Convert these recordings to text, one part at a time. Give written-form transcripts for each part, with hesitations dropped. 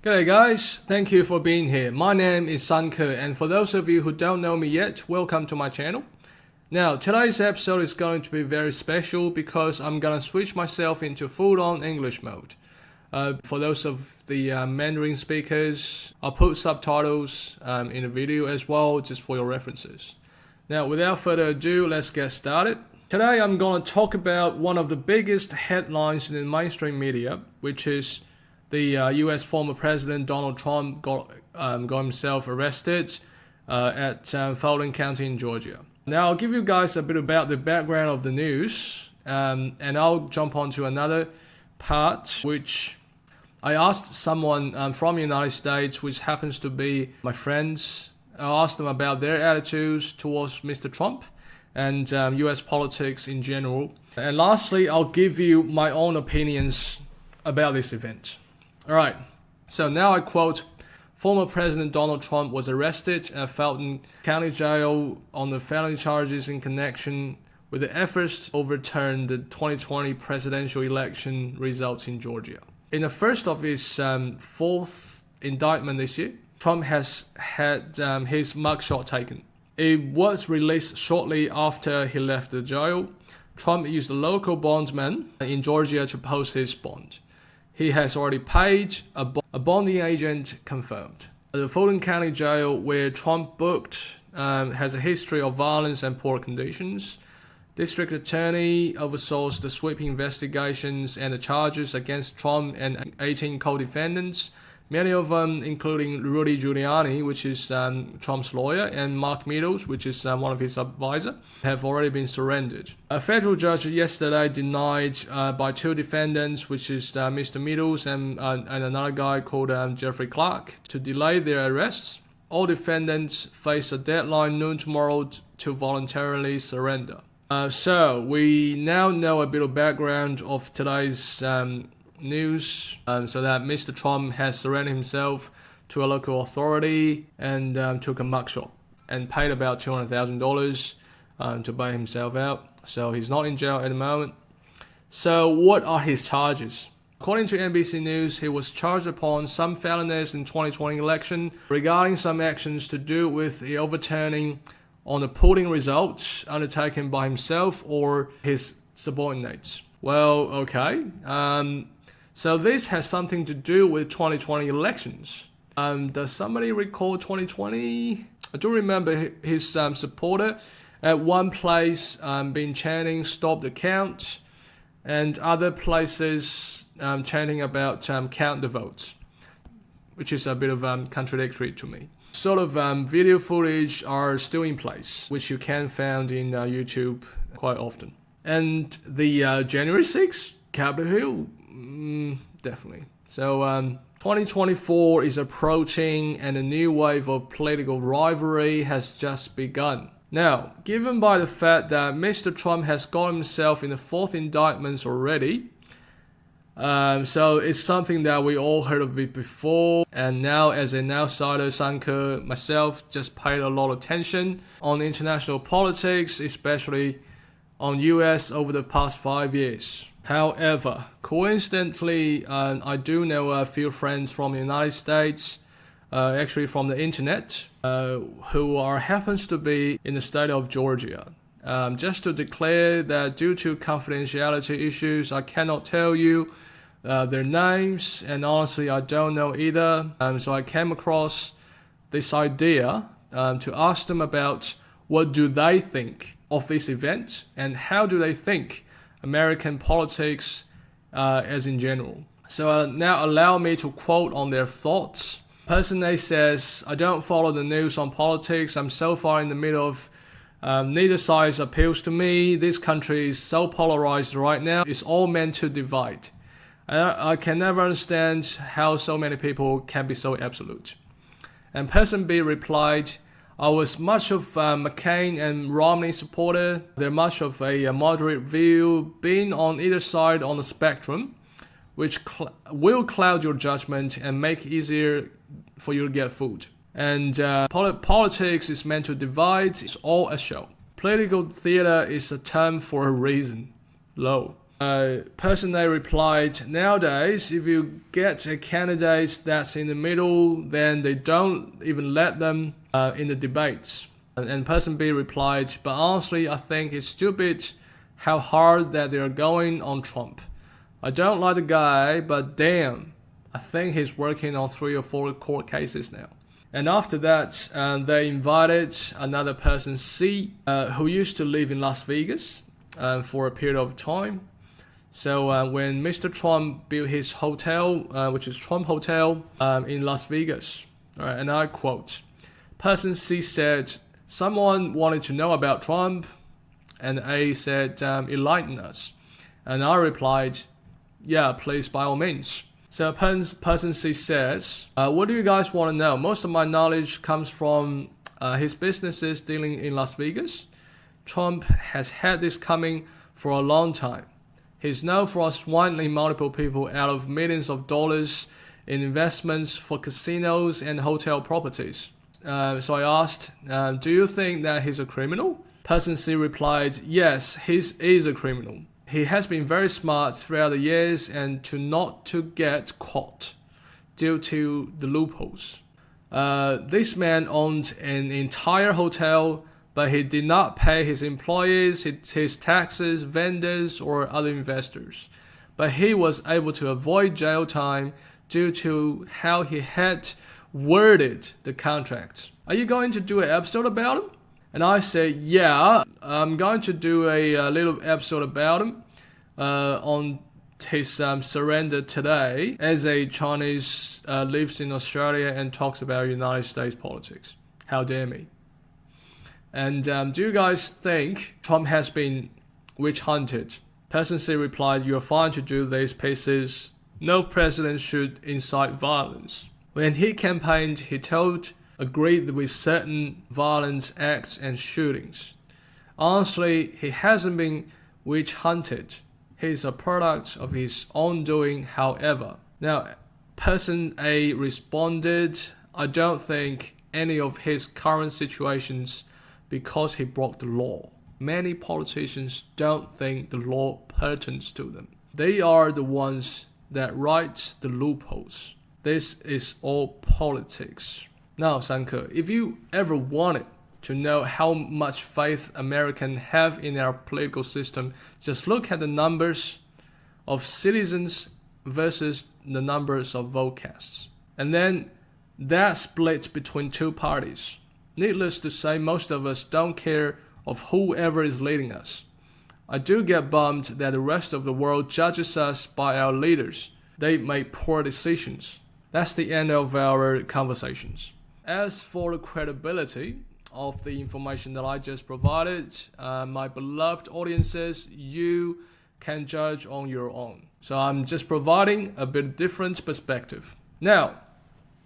G'day guys, thank you for being here. My name is Sanker, and for those of you who don't know me yet, welcome to my channel. Now, today's episode is going to be very special because I'm gonna switch myself into full-on English mode. For those of the Mandarin speakers, I'll put subtitles in the video as well, just for your references. Now, without further ado, let's get started. Today I'm going to talk about one of the biggest headlines in the mainstream media, which is the US former President Donald Trump got himself arrested at Fulton County in Georgia. Now I'll give you guys a bit about the background of the news, and I'll jump on to another part, which I asked someone from the United States, which happens to be my friends. I asked them about their attitudes towards Mr. Trump and US politics in general. And lastly, I'll give you my own opinions about this event. Alright, so now I quote, former President Donald Trump was arrested at Fulton County Jail on the felony charges in connection with the efforts to overturn the 2020 presidential election results in Georgia. In the first of his fourth indictment this year, Trump has had his mugshot taken. It was released shortly after he left the jail. Trump used a local bondsman in Georgia to post his bond. He has already paid, a bonding agent confirmed. The Fulton County Jail, where Trump booked, has a history of violence and poor conditions. District Attorney oversaw the sweeping investigations and the charges against Trump and 18 co-defendants. Many of them, including Rudy Giuliani, which is Trump's lawyer, and Mark Meadows, which is one of his advisors, have already been surrendered. A federal judge yesterday denied by two defendants, which is Mr. Meadows and another guy called Jeffrey Clark, to delay their arrests. All defendants face a deadline noon tomorrow to voluntarily surrender. So we now know a bit of background of today's news, so that Mr. Trump has surrendered himself to a local authority and took a mugshot and paid about $200,000 to bail himself out. So he's not in jail at the moment. So what are his charges? According to NBC News, he was charged upon some felonies in 2020 election regarding some actions to do with the overturning on the polling results undertaken by himself or his subordinates. Well, okay. So this has something to do with 2020 elections. Does somebody recall 2020? I do remember his supporter at one place been chanting "Stop the count," and other places chanting about "Count the votes," which is a bit of contradictory to me. Sort of video footage are still in place, which you can find in YouTube quite often. And the January 6th, Capitol Hill, definitely. So 2024 is approaching and a new wave of political rivalry has just begun. Now, given by the fact that Mr. Trump has got himself in the fourth indictments already, so it's something that we all heard of it before, and now as an outsider, Sanker, myself, just paid a lot of attention on international politics, especially on US over the past 5 years. However, coincidentally, I do know a few friends from the United States, actually from the internet, who happens to be in the state of Georgia. Just to declare that due to confidentiality issues, I cannot tell you their names, and honestly, I don't know either. So I came across this idea to ask them about what do they think of this event and how do they think American politics as in general. So now allow me to quote on their thoughts. Person A says, I don't follow the news on politics. I'm so far in the middle of neither side appeals to me. This country is so polarized right now. It's all meant to divide. I can never understand how so many people can be so absolute. And person B replied, I was much of McCain and Romney supporter. They're much of a moderate view, being on either side on the spectrum, which will cloud your judgment and make it easier for you to get food. And politics is meant to divide. It's all a show. Political theater is a term for a reason. Low. Person A replied, nowadays, if you get a candidate that's in the middle, then they don't even let them in the debates. And person B replied, but honestly, I think it's stupid how hard that they're going on Trump. I don't like the guy, but damn, I think he's working on 3 or 4 court cases now. And after that, they invited another person C, who used to live in Las Vegas for a period of time. So when Mr. Trump built his hotel, which is Trump Hotel in Las Vegas, right, and I quote, person C said, someone wanted to know about Trump, and A said, enlighten us. And I replied, yeah, please, by all means. So person C says, what do you guys want to know? Most of my knowledge comes from his businesses dealing in Las Vegas. Trump has had this coming for a long time. He's known for swindling multiple people out of millions of dollars in investments for casinos and hotel properties. So I asked, do you think that he's a criminal? Person C replied, yes, he is a criminal. He has been very smart throughout the years and not to get caught due to the loopholes. This man owned an entire hotel, but he did not pay his employees, his taxes, vendors, or other investors. But he was able to avoid jail time due to how he had worded the contract. Are you going to do an episode about him? And I said, yeah, I'm going to do a little episode about him on his surrender today as a Chinese lives in Australia and talks about United States politics. How dare me? And do you guys think Trump has been witch hunted? Person C replied, you're fine to do these pieces. No president should incite violence. When he campaigned, he agreed with certain violent acts and shootings. Honestly, he hasn't been witch hunted. He's a product of his own doing, however. Now, person A responded, I don't think any of his current situations because he broke the law. Many politicians don't think the law pertains to them. They are the ones that write the loopholes. This is all politics. Now, Sanker, if you ever wanted to know how much faith Americans have in our political system, just look at the numbers of citizens versus the numbers of vote casts. And then that split between 2 parties. Needless to say, most of us don't care of whoever is leading us. I do get bummed that the rest of the world judges us by our leaders. They make poor decisions. That's the end of our conversations. As for the credibility of the information that I just provided, my beloved audiences, you can judge on your own. So I'm just providing a bit different perspective. Now,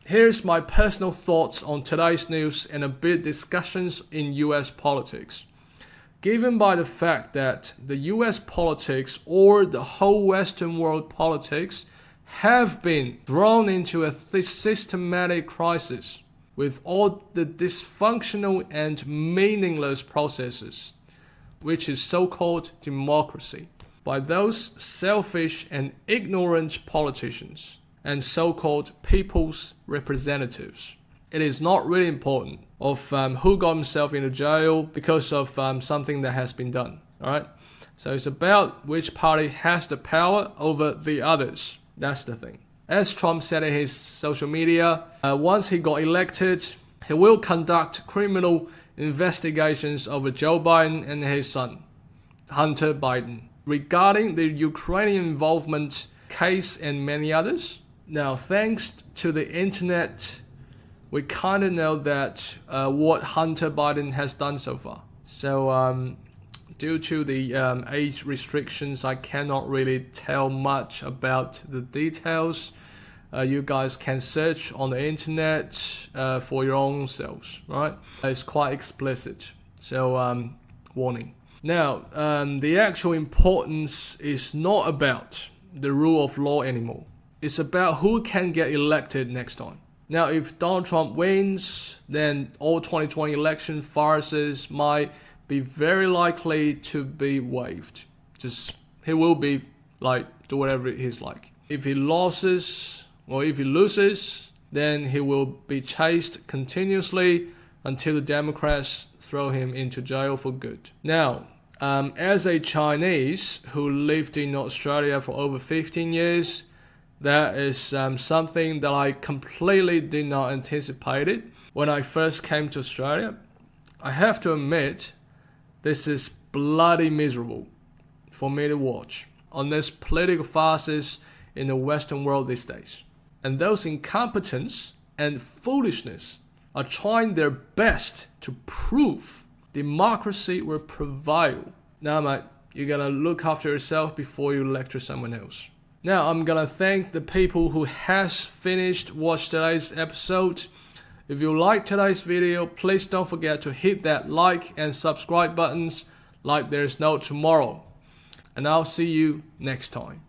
here's my personal thoughts on today's news and a bit discussions in US politics. Given by the fact that the US politics or the whole Western world politics have been thrown into a systematic crisis with all the dysfunctional and meaningless processes, which is so-called democracy, by those selfish and ignorant politicians and so-called people's representatives. It is not really important of who got himself into jail because of something that has been done. All right, so it's about which party has the power over the others. That's the thing. As Trump said in his social media, once he got elected, he will conduct criminal investigations over Joe Biden and his son, Hunter Biden, regarding the Ukrainian involvement case and many others. Now, thanks to the internet, we kind of know that what Hunter Biden has done so far. So due to the age restrictions, I cannot really tell much about the details. You guys can search on the internet for your own selves, right? It's quite explicit, so warning. Now, the actual importance is not about the rule of law anymore. It's about who can get elected next time. Now, if Donald Trump wins, then all 2020 election farces might be very likely to be waived. Just he will be like, do whatever he's like. If he loses, then he will be chased continuously until the Democrats throw him into jail for good. Now, as a Chinese who lived in Australia for over 15 years, that is something that I completely did not anticipate it when I first came to Australia. I have to admit, this is bloody miserable for me to watch on this political farces in the Western world these days. And those incompetence and foolishness are trying their best to prove democracy will prevail. Now, mate, you gotta look after yourself before you lecture someone else. Now, I'm gonna thank the people who has finished watch today's episode. If you like today's video, please don't forget to hit that like and subscribe buttons like there's no tomorrow. And I'll see you next time.